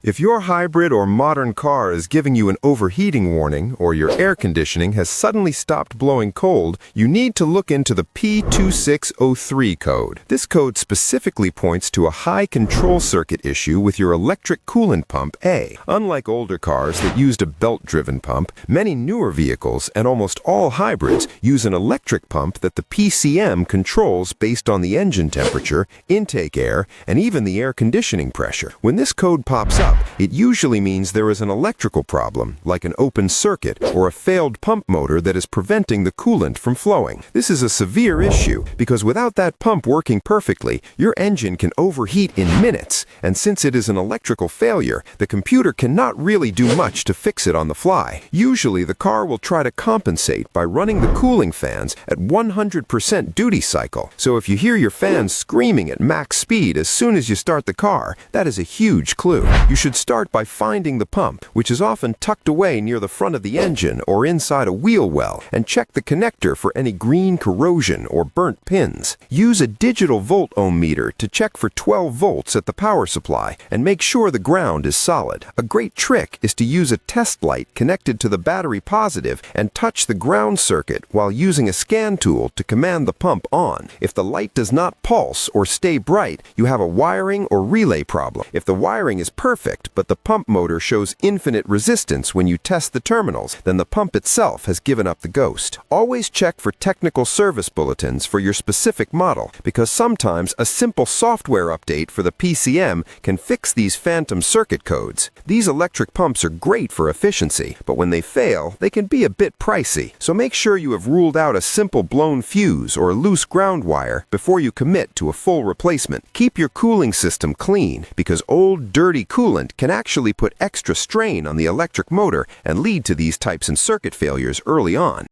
If your hybrid or modern car is giving you an overheating warning or your air conditioning has suddenly stopped blowing cold, you need to look into the P2603 code. This code specifically points to a high control circuit issue with your electric coolant pump A. Unlike older cars that used a belt-driven pump, many newer vehicles and almost all hybrids use an electric pump that the PCM controls based on the engine temperature, intake air, and even the air conditioning pressure. When this code pops up, it usually means there is an electrical problem, like an open circuit or a failed pump motor that is preventing the coolant from flowing. This is a severe issue because without that pump working perfectly, your engine can overheat in minutes, and since it is an electrical failure, the computer cannot really do much to fix it on the fly. Usually, the car will try to compensate by running the cooling fans at 100% duty cycle. So if you hear your fans screaming at max speed as soon as you start the car, that is a huge clue. You should start by finding the pump, which is often tucked away near the front of the engine or inside a wheel well, and check the connector for any green corrosion or burnt pins. Use a digital volt ohm meter to check for 12 volts at the power supply and make sure the ground is solid. A great trick is to use a test light connected to the battery positive and touch the ground circuit while using a scan tool to command the pump on. If the light does not pulse or stay bright, you have a wiring or relay problem. If the wiring is perfect, but the pump motor shows infinite resistance when you test the terminals, then the pump itself has given up the ghost. Always check for technical service bulletins for your specific model, because sometimes a simple software update for the PCM can fix these phantom circuit codes. These electric pumps are great for efficiency, but when they fail, they can be a bit pricey. So make sure you have ruled out a simple blown fuse or a loose ground wire before you commit to a full replacement. Keep your cooling system clean, because old, dirty coolant can actually put extra strain on the electric motor and lead to these types of circuit failures early on.